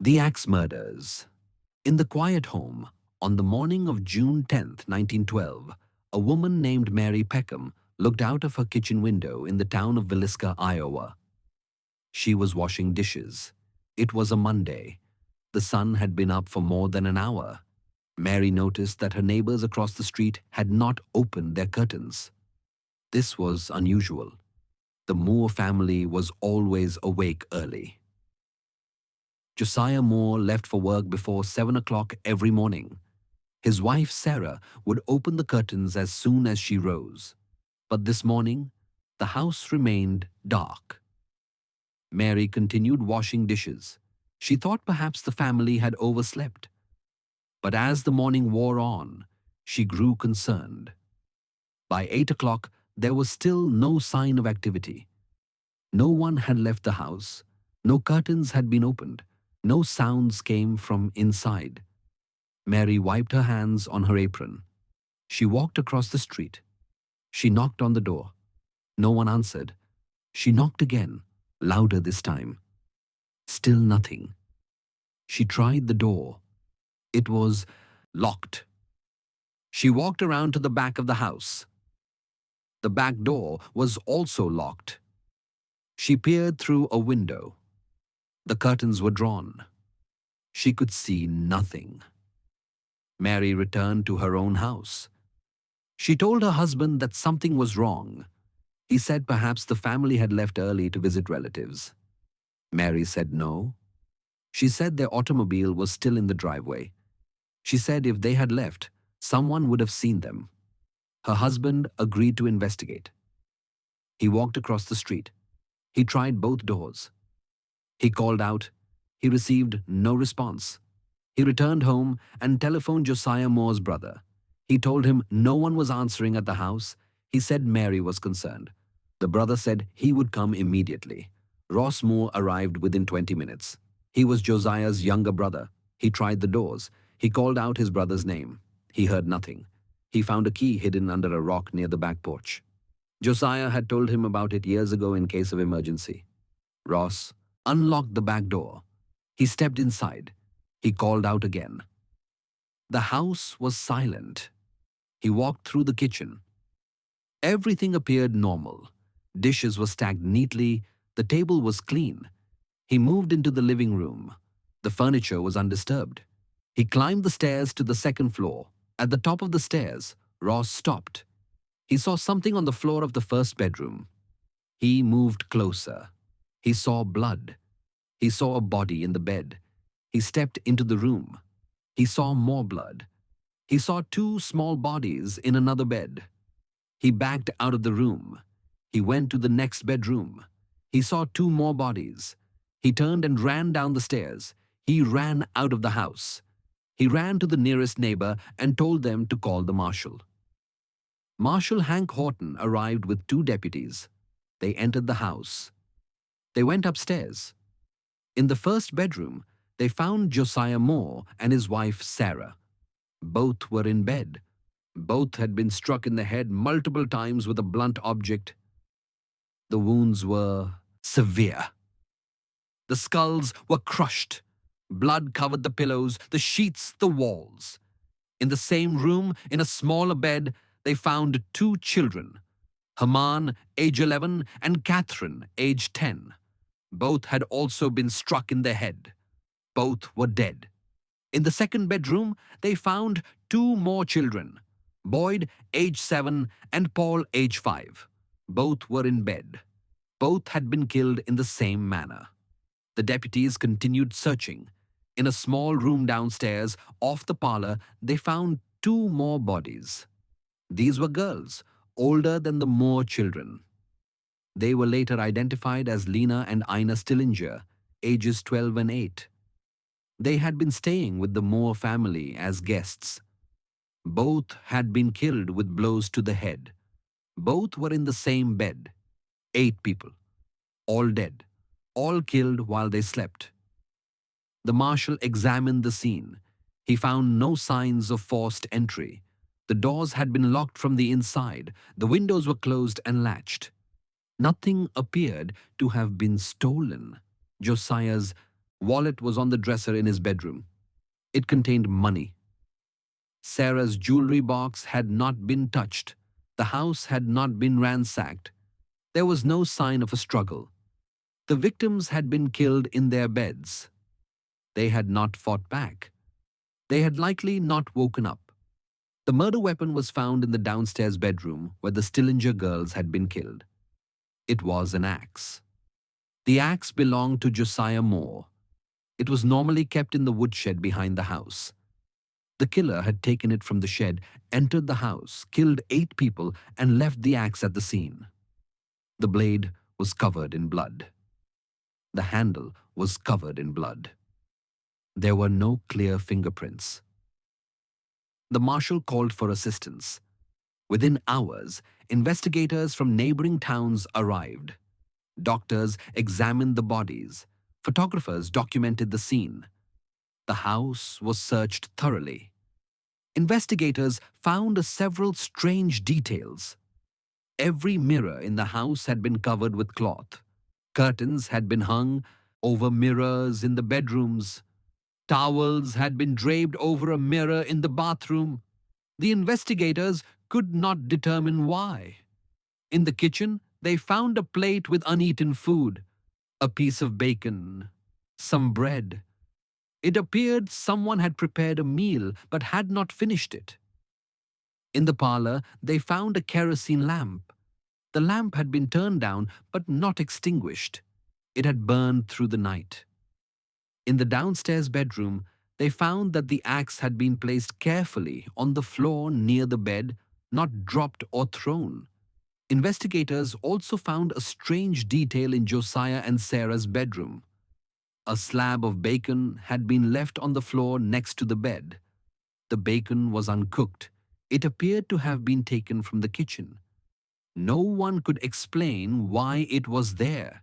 The Axe Murders. In the quiet home, on the morning of June 10th, 1912, a woman named Mary Peckham looked out of her kitchen window in the town of Villisca, Iowa. She was washing dishes. It was a Monday. The sun had been up for more than an hour. Mary noticed that her neighbors across the street had not opened their curtains. This was unusual. The Moore family was always awake early. Josiah Moore left for work before 7 o'clock every morning. His wife Sarah would open the curtains as soon as she rose. But this morning, the house remained dark. Mary continued washing dishes. She thought perhaps the family had overslept. But as the morning wore on, she grew concerned. By 8 o'clock, there was still no sign of activity. No one had left the house. No curtains had been opened. No sounds came from inside. Mary wiped her hands on her apron. She walked across the street. She knocked on the door. No one answered. She knocked again, louder this time. Still nothing. She tried the door. It was locked. She walked around to the back of the house. The back door was also locked. She peered through a window. The curtains were drawn. She could see nothing. Mary returned to her own house. She told her husband that something was wrong. He said perhaps the family had left early to visit relatives. Mary said no. She said their automobile was still in the driveway. She said if they had left, someone would have seen them. Her husband agreed to investigate. He walked across the street. He tried both doors. He called out. He received no response. He returned home and telephoned Josiah Moore's brother. He told him no one was answering at the house. He said Mary was concerned. The brother said he would come immediately. Ross Moore arrived within 20 minutes. He was Josiah's younger brother. He tried the doors. He called out his brother's name. He heard nothing. He found a key hidden under a rock near the back porch. Josiah had told him about it years ago in case of emergency. Ross unlocked the back door. He stepped inside. He called out again. The house was silent. He walked through the kitchen. Everything appeared normal. Dishes were stacked neatly. The table was clean. He moved into the living room. The furniture was undisturbed. He climbed the stairs to the second floor. At the top of the stairs, Ross stopped. He saw something on the floor of the first bedroom. He moved closer. He saw blood. He saw a body in the bed. He stepped into the room. He saw more blood. He saw two small bodies in another bed. He backed out of the room. He went to the next bedroom. He saw two more bodies. He turned and ran down the stairs. He ran out of the house. He ran to the nearest neighbor and told them to call the marshal. Marshal Hank Horton arrived with two deputies. They entered the house. They went upstairs. In the first bedroom, they found Josiah Moore and his wife Sarah. Both were in bed. Both had been struck in the head multiple times with a blunt object. The wounds were severe. The skulls were crushed. Blood covered the pillows, the sheets, the walls. In the same room, in a smaller bed, they found two children, Haman, age 11, and Catherine, age 10. Both had also been struck in the head. Both were dead. In the second bedroom, they found two more children, Boyd, age 7, and Paul, age 5. Both were in bed. Both had been killed in the same manner. The deputies continued searching. In a small room downstairs, off the parlor, they found two more bodies. These were girls, older than the Moore children. They were later identified as Lena and Ina Stillinger, ages 12 and 8. They had been staying with the Moore family as guests. Both had been killed with blows to the head. Both were in the same bed. 8 people, all dead, all killed while they slept. The marshal examined the scene. He found no signs of forced entry. The doors had been locked from the inside. The windows were closed and latched. Nothing appeared to have been stolen. Josiah's Wallet was on the dresser in his bedroom. It contained money. Sarah's jewelry box had not been touched. The house had not been ransacked. There was no sign of a struggle. The victims had been killed in their beds. They had not fought back. They had likely not woken up. The murder weapon was found in the downstairs bedroom where the Stillinger girls had been killed. It was an axe. The axe belonged to Josiah Moore. It was normally kept in the woodshed behind the house. The killer had taken it from the shed, entered the house, killed 8 people, and left the axe at the scene. The blade was covered in blood. The handle was covered in blood. There were no clear fingerprints. The marshal called for assistance. Within hours, investigators from neighboring towns arrived. Doctors examined the bodies. Photographers documented the scene. The house was searched thoroughly. Investigators found several strange details. Every mirror in the house had been covered with cloth. Curtains had been hung over mirrors in the bedrooms. Towels had been draped over a mirror in the bathroom. The investigators could not determine why. In the kitchen, they found a plate with uneaten food, a piece of bacon, some bread. It appeared someone had prepared a meal but had not finished it. In the parlor, they found a kerosene lamp. The lamp had been turned down but not extinguished. It had burned through the night. In the downstairs bedroom, they found that the axe had been placed carefully on the floor near the bed, not dropped or thrown. Investigators also found a strange detail in Josiah and Sarah's bedroom. A slab of bacon had been left on the floor next to the bed. The bacon was uncooked. It appeared to have been taken from the kitchen. No one could explain why it was there.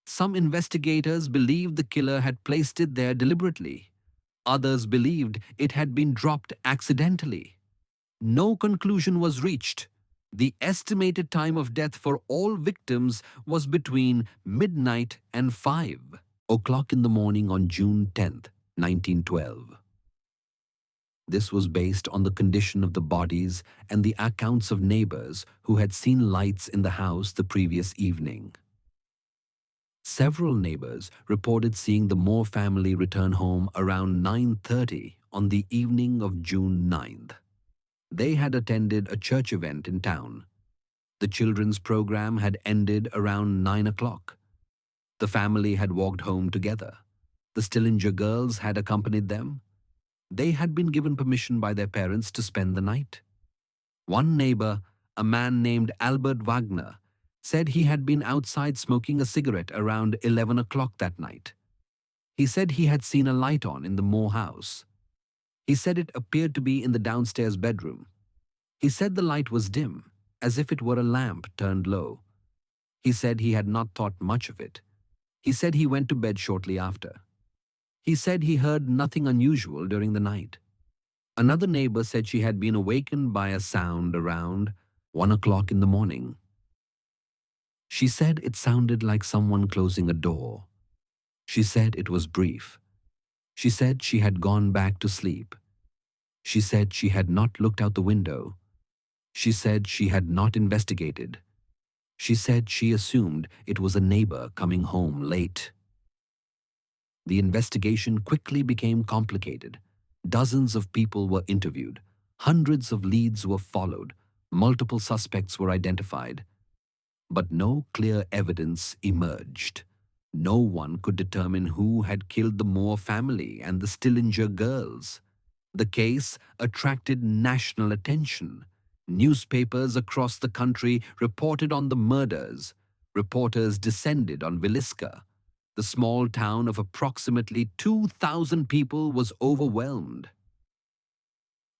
Some investigators believed the killer had placed it there deliberately. Others believed it had been dropped accidentally. No conclusion was reached. The estimated time of death for all victims was between midnight and 5 o'clock in the morning on June 10th, 1912. This was based on the condition of the bodies and the accounts of neighbors who had seen lights in the house the previous evening. Several neighbors reported seeing the Moore family return home around 9:30 on the evening of June 9th. They had attended a church event in town. The children's program had ended around 9 o'clock. The family had walked home together. The Stillinger girls had accompanied them. They had been given permission by their parents to spend the night. One neighbor, a man named Albert Wagner, said he had been outside smoking a cigarette around 11 o'clock that night. He said he had seen a light on in the Moore house. He said it appeared to be in the downstairs bedroom. He said the light was dim, as if it were a lamp turned low. He said he had not thought much of it. He said he went to bed shortly after. He said he heard nothing unusual during the night. Another neighbor said she had been awakened by a sound around 1 o'clock in the morning. She said it sounded like someone closing a door. She said it was brief. She said she had gone back to sleep. She said she had not looked out the window. She said she had not investigated. She said she assumed it was a neighbor coming home late. The investigation quickly became complicated. Dozens of people were interviewed. Hundreds of leads were followed. Multiple suspects were identified. But no clear evidence emerged. No one could determine who had killed the Moore family and the Stillinger girls. The case attracted national attention. Newspapers across the country reported on the murders. Reporters descended on Villisca. The small town of approximately 2,000 people was overwhelmed.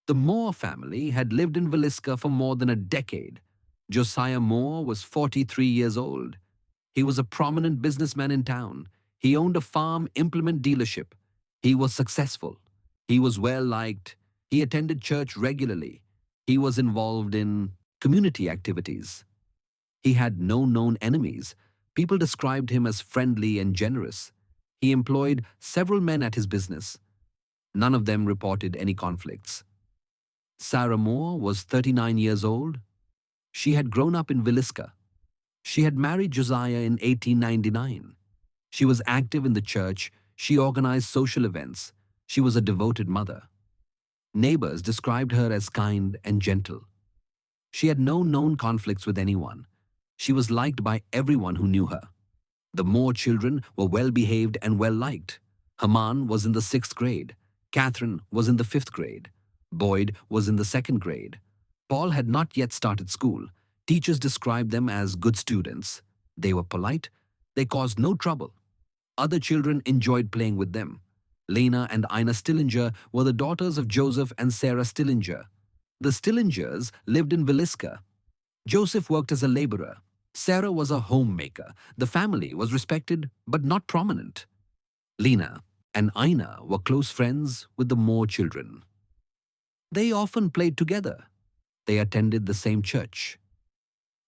The Moore family had lived in Villisca for more than a decade. Josiah Moore was 43 years old. He was a prominent businessman in town. He owned a farm implement dealership. He was successful. He was well liked. He attended church regularly. He was involved in community activities. He had no known enemies. People described him as friendly and generous. He employed several men at his business. None of them reported any conflicts. Sarah Moore was 39 years old. She had grown up in Villisca. She had married Josiah in 1899. She was active in the church. She organized social events. She was a devoted mother. Neighbors described her as kind and gentle. She had no known conflicts with anyone. She was liked by everyone who knew her. The Moore children were well behaved and well liked. Haman was in the 6th grade. Catherine was in the 5th grade. Boyd was in the 2nd grade. Paul had not yet started school. Teachers described them as good students. They were polite. They caused no trouble. Other children enjoyed playing with them. Lena and Ina Stillinger were the daughters of Joseph and Sarah Stillinger. The Stillingers lived in Villisca. Joseph worked as a laborer. Sarah was a homemaker. The family was respected but not prominent. Lena and Ina were close friends with the Moore children. They often played together. They attended the same church.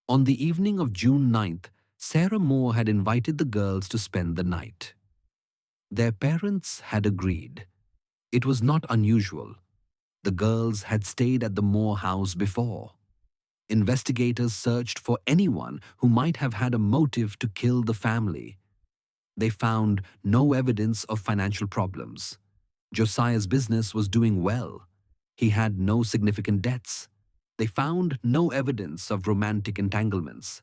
On the evening of June 9th, Sarah Moore had invited the girls to spend the night. Their parents had agreed. It was not unusual. The girls had stayed at the Moore house before. Investigators searched for anyone who might have had a motive to kill the family. They found no evidence of financial problems. Josiah's business was doing well. He had no significant debts. They found no evidence of romantic entanglements.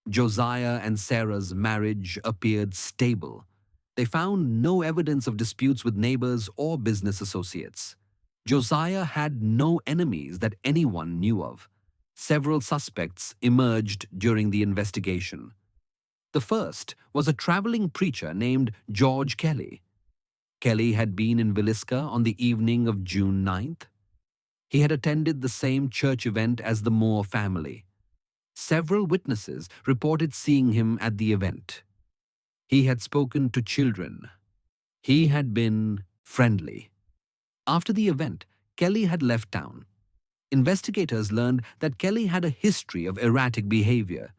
Josiah and Sarah's marriage appeared stable. They found no evidence of disputes with neighbors or business associates. Josiah had no enemies that anyone knew of. Several suspects emerged during the investigation. The first was a traveling preacher named George Kelly. Kelly had been in Villisca on the evening of June 9th. He had attended the same church event as the Moore family. Several witnesses reported seeing him at the event. He had spoken to children. He had been friendly. After the event, Kelly had left town. Investigators learned that Kelly had a history of erratic behavior.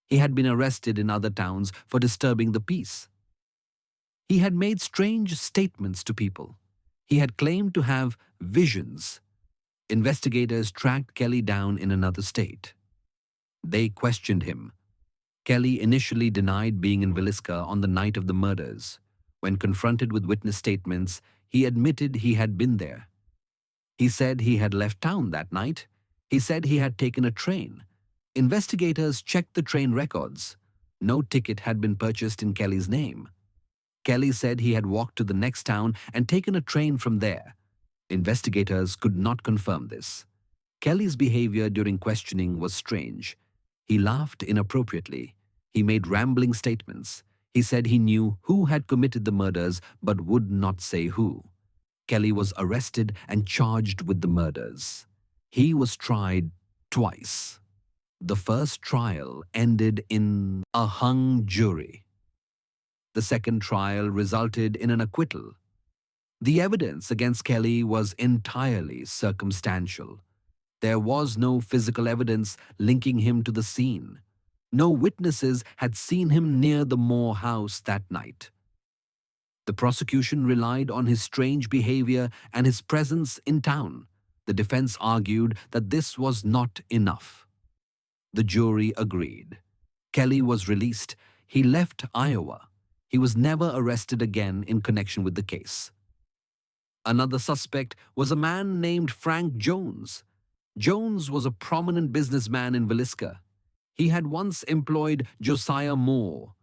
He had been arrested in other towns for disturbing the peace. He had made strange statements to people. He had claimed to have visions. Investigators tracked Kelly down in another state. They questioned him. Kelly initially denied being in Villisca on the night of the murders. When confronted with witness statements, he admitted he had been there. He said he had left town that night. He said he had taken a train. Investigators checked the train records. No ticket had been purchased in Kelly's name. Kelly said he had walked to the next town and taken a train from there. Investigators could not confirm this. Kelly's behavior during questioning was strange. He laughed inappropriately. He made rambling statements. He said he knew who had committed the murders but would not say who. Kelly was arrested and charged with the murders. He was tried twice. The first trial ended in a hung jury. The second trial resulted in an acquittal. The evidence against Kelly was entirely circumstantial. There was no physical evidence linking him to the scene. No witnesses had seen him near the Moore house that night. The prosecution relied on his strange behavior and his presence in town. The defense argued that this was not enough. The jury agreed. Kelly was released. He left Iowa. He was never arrested again in connection with the case. Another suspect was a man named Frank Jones. Jones was a prominent businessman in Villisca. He had once employed Josiah Moore.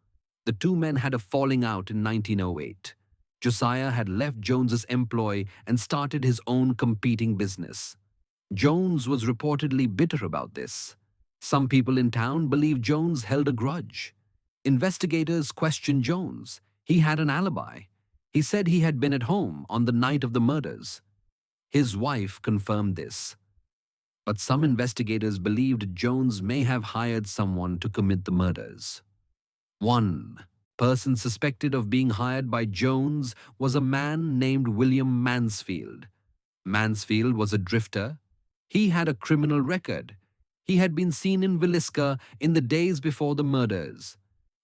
The two men had a falling out in 1908. Josiah had left Jones's employ and started his own competing business. Jones was reportedly bitter about this. Some people in town believed Jones held a grudge. Investigators questioned Jones. He had an alibi. He said he had been at home on the night of the murders. His wife confirmed this. But some investigators believed Jones may have hired someone to commit the murders. One person suspected of being hired by Jones was a man named William Mansfield. Mansfield was a drifter. He had a criminal record. He had been seen in Villisca in the days before the murders.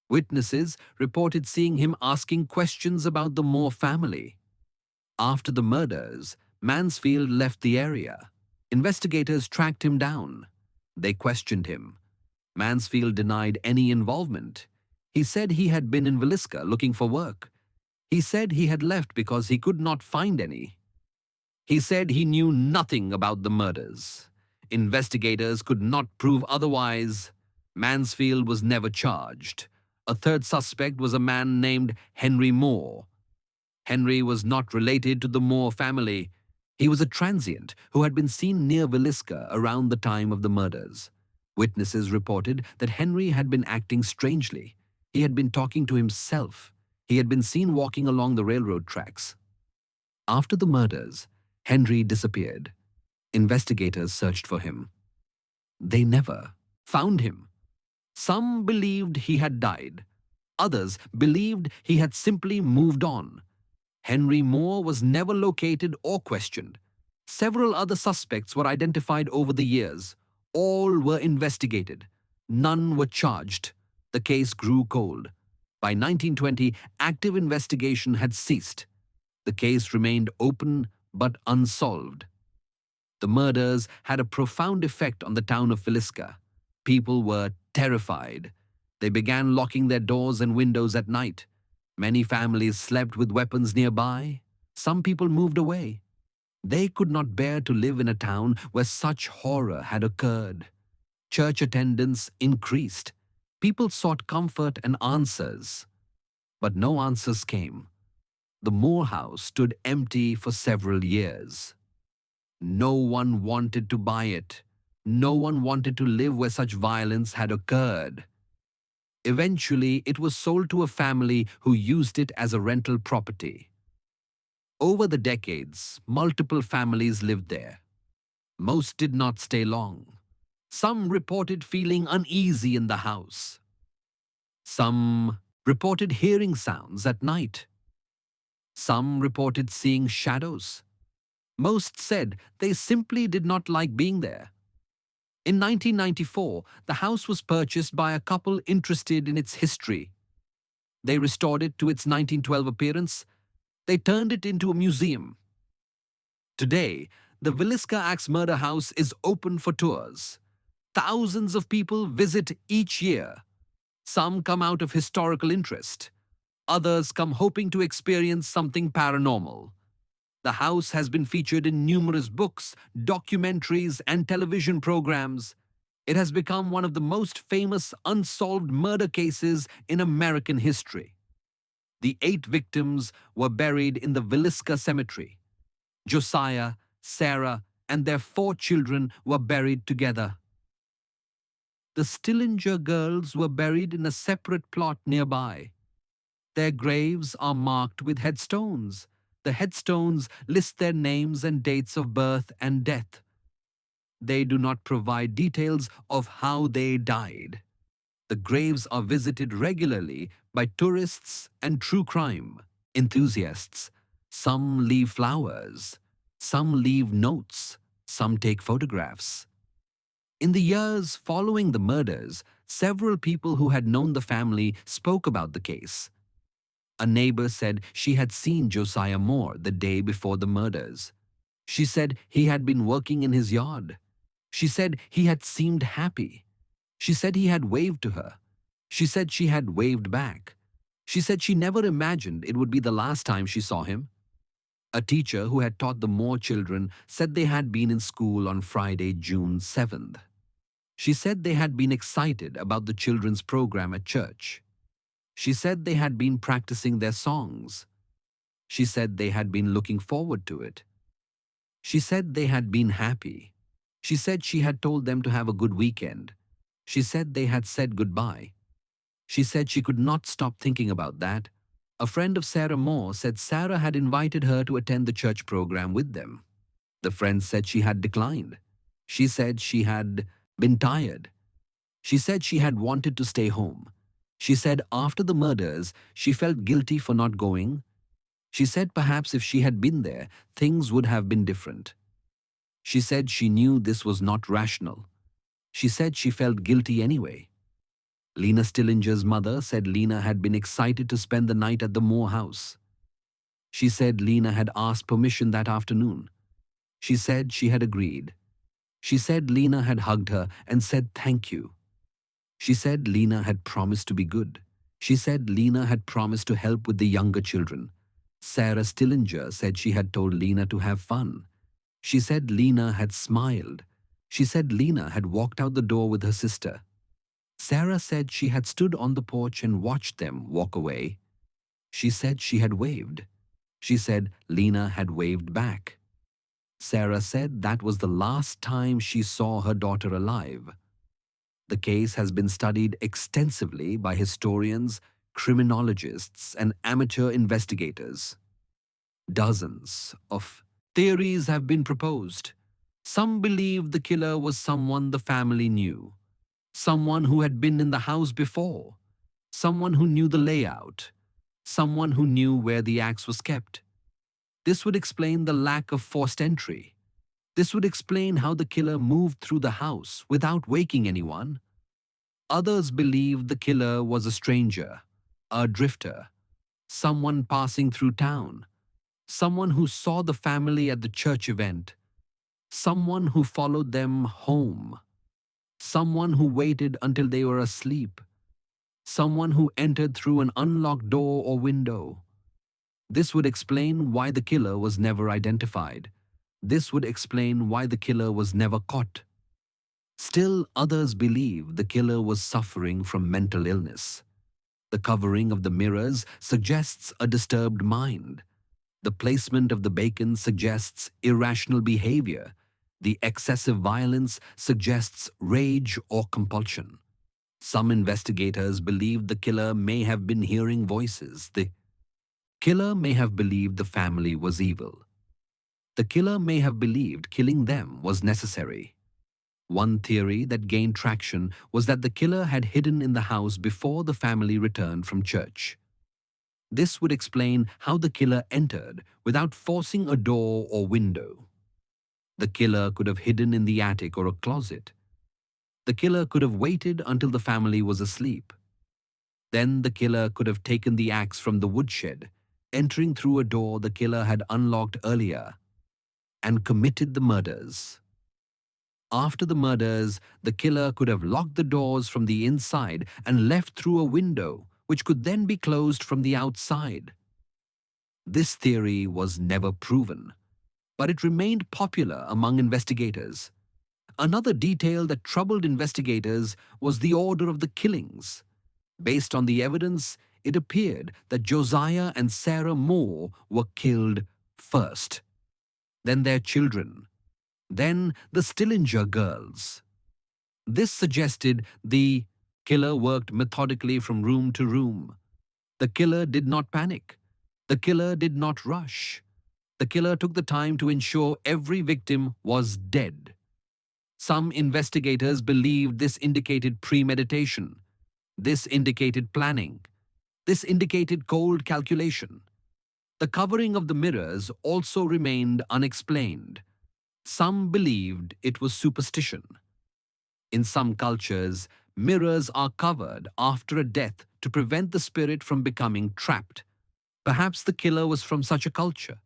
Witnesses reported seeing him asking questions about the Moore family. After the murders, Mansfield left the area. Investigators tracked him down. They questioned him. Mansfield denied any involvement. He said he had been in Villisca looking for work. He said he had left because he could not find any. He said he knew nothing about the murders. Investigators could not prove otherwise. Mansfield was never charged. A third suspect was a man named Henry Moore. Henry was not related to the Moore family. He was a transient who had been seen near Villisca around the time of the murders. Witnesses reported that Henry had been acting strangely. He had been talking to himself. He had been seen walking along the railroad tracks. After the murders, Henry disappeared. Investigators searched for him. They never found him. Some believed he had died. Others believed he had simply moved on. Henry Moore was never located or questioned. Several other suspects were identified over the years. All were investigated. None were charged. The case grew cold. By 1920, active investigation had ceased. The case remained open but unsolved. The murders had a profound effect on the town of Villisca. People were terrified. They began locking their doors and windows at night. Many families slept with weapons nearby. Some people moved away. They could not bear to live in a town where such horror had occurred. Church attendance increased. People sought comfort and answers. But no answers came. The Moore house stood empty for several years. No one wanted to buy it. No one wanted to live where such violence had occurred. Eventually, it was sold to a family who used it as a rental property. Over the decades, multiple families lived there. Most did not stay long. Some reported feeling uneasy in the house. Some reported hearing sounds at night. Some reported seeing shadows. Most said they simply did not like being there. In 1994, the house was purchased by a couple interested in its history. They restored it to its 1912 appearance. They turned it into a museum. Today, the Villisca Axe Murder House is open for tours. Thousands of people visit each year. Some come out of historical interest. Others come hoping to experience something paranormal. The house has been featured in numerous books, documentaries, and television programs. It has become one of the most famous unsolved murder cases in American history. The 8 victims were buried in the Villisca Cemetery. Josiah, Sarah, and their 4 children were buried together. The Stillinger girls were buried in a separate plot nearby. Their graves are marked with headstones. The headstones list their names and dates of birth and death. They do not provide details of how they died. The graves are visited regularly by tourists and true crime enthusiasts. Some leave flowers. Some leave notes. Some take photographs. In the years following the murders, several people who had known the family spoke about the case. A neighbor said she had seen Josiah Moore the day before the murders. She said he had been working in his yard. She said he had seemed happy. She said he had waved to her. She said she had waved back. She said she never imagined it would be the last time she saw him. A teacher who had taught the Moore children said they had been in school on Friday, June 7th. She said they had been excited about the children's program at church. She said they had been practicing their songs. She said they had been looking forward to it. She said they had been happy. She said she had told them to have a good weekend. She said they had said goodbye. She said she could not stop thinking about that. A friend of Sarah Moore said Sarah had invited her to attend the church program with them. The friend said she had declined. She said she had been tired. She said she had wanted to stay home. She said after the murders, she felt guilty for not going. She said perhaps if she had been there, things would have been different. She said she knew this was not rational. She said she felt guilty anyway. Lena Stillinger's mother said Lena had been excited to spend the night at the Moore house. She said Lena had asked permission that afternoon. She said she had agreed. She said Lena had hugged her and said thank you. She said Lena had promised to be good. She said Lena had promised to help with the younger children. Sarah Stillinger said she had told Lena to have fun. She said Lena had smiled. She said Lena had walked out the door with her sister. Sarah said she had stood on the porch and watched them walk away. She said she had waved. She said Lena had waved back. Sarah said that was the last time she saw her daughter alive. The case has been studied extensively by historians, criminologists, and amateur investigators. Dozens of theories have been proposed. Some believe the killer was someone the family knew, someone who had been in the house before, someone who knew the layout, someone who knew where the axe was kept. This would explain the lack of forced entry. This would explain how the killer moved through the house without waking anyone. Others believe the killer was a stranger, a drifter, someone passing through town, someone who saw the family at the church event, someone who followed them home, someone who waited until they were asleep, someone who entered through an unlocked door or window. This would explain why the killer was never identified. This would explain why the killer was never caught. Still, others believe the killer was suffering from mental illness. The covering of the mirrors suggests a disturbed mind. The placement of the bacon suggests irrational behavior. The excessive violence suggests rage or compulsion. Some investigators believe the killer may have been hearing voices. The killer may have believed the family was evil. The killer may have believed killing them was necessary. One theory that gained traction was that the killer had hidden in the house before the family returned from church. This would explain how the killer entered without forcing a door or window. The killer could have hidden in the attic or a closet. The killer could have waited until the family was asleep. Then the killer could have taken the axe from the woodshed, entering through a door the killer had unlocked earlier, and committed the murders. After the murders, the killer could have locked the doors from the inside and left through a window, which could then be closed from the outside. This theory was never proven, but it remained popular among investigators. Another detail that troubled investigators was the order of the killings. Based on the evidence, it appeared that Josiah and Sarah Moore were killed first, then their children, then the Stillinger girls. This suggested the killer worked methodically from room to room. The killer did not panic. The killer did not rush. The killer took the time to ensure every victim was dead. Some investigators believed this indicated premeditation. This indicated planning. This indicated cold calculation. The covering of the mirrors also remained unexplained. Some believed it was superstition. In some cultures, mirrors are covered after a death to prevent the spirit from becoming trapped. Perhaps the killer was from such a culture.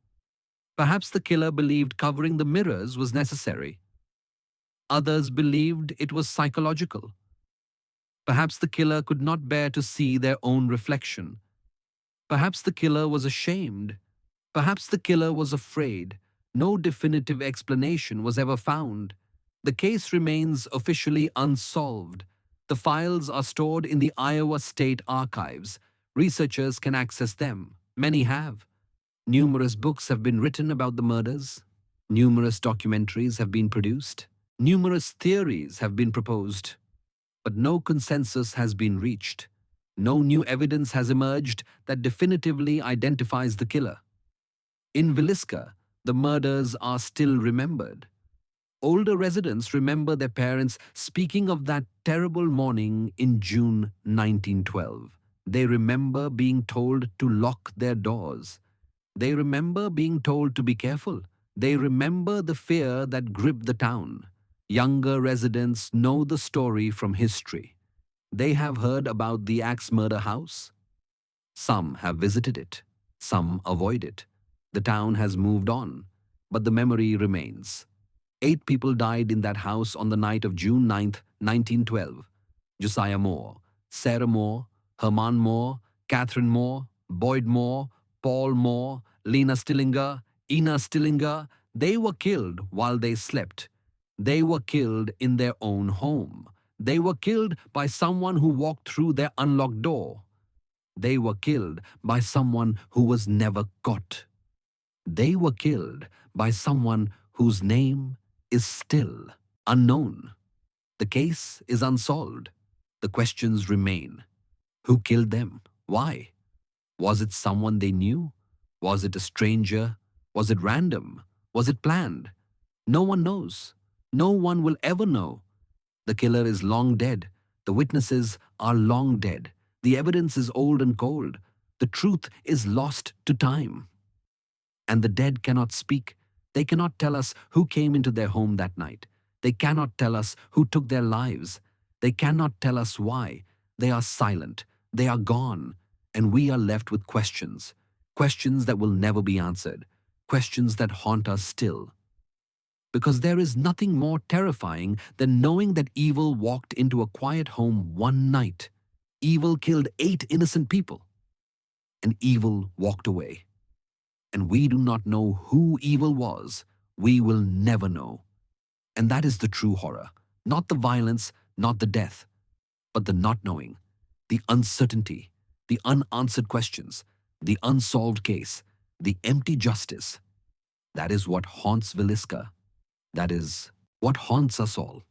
Perhaps the killer believed covering the mirrors was necessary. Others believed it was psychological. Perhaps the killer could not bear to see their own reflection. Perhaps the killer was ashamed. Perhaps the killer was afraid. No definitive explanation was ever found. The case remains officially unsolved. The files are stored in the Iowa State Archives. Researchers can access them. Many have. Numerous books have been written about the murders. Numerous documentaries have been produced. Numerous theories have been proposed. But no consensus has been reached. No new evidence has emerged that definitively identifies the killer. In Villisca, the murders are still remembered. Older residents remember their parents speaking of that terrible morning in June 1912. They remember being told to lock their doors. They remember being told to be careful. They remember the fear that gripped the town. Younger residents know the story from history. They have heard about the axe murder house. Some have visited it. Some avoid it. The town has moved on, but the memory remains. 8 people died in that house on the night of June 9th, 1912. Josiah Moore, Sarah Moore, Herman Moore, Catherine Moore, Boyd Moore, Paul Moore, Lena Stillinger, Ina Stillinger. They were killed while they slept. They were killed in their own home. They were killed by someone who walked through their unlocked door. They were killed by someone who was never caught. They were killed by someone whose name is still unknown. The case is unsolved. The questions remain. Who killed them? Why? Was it someone they knew? Was it a stranger? Was it random? Was it planned? No one knows. No one will ever know. The killer is long dead. The witnesses are long dead. The evidence is old and cold. The truth is lost to time. And the dead cannot speak. They cannot tell us who came into their home that night. They cannot tell us who took their lives. They cannot tell us why. They are silent. They are gone. And we are left with questions. Questions that will never be answered. Questions that haunt us still. Because there is nothing more terrifying than knowing that evil walked into a quiet home one night. Evil killed 8 innocent people. And evil walked away. And we do not know who evil was. We will never know. And that is the true horror. Not the violence, not the death, but the not knowing, the uncertainty, the unanswered questions, the unsolved case, the empty justice. That is what haunts Villisca. That is what haunts us all.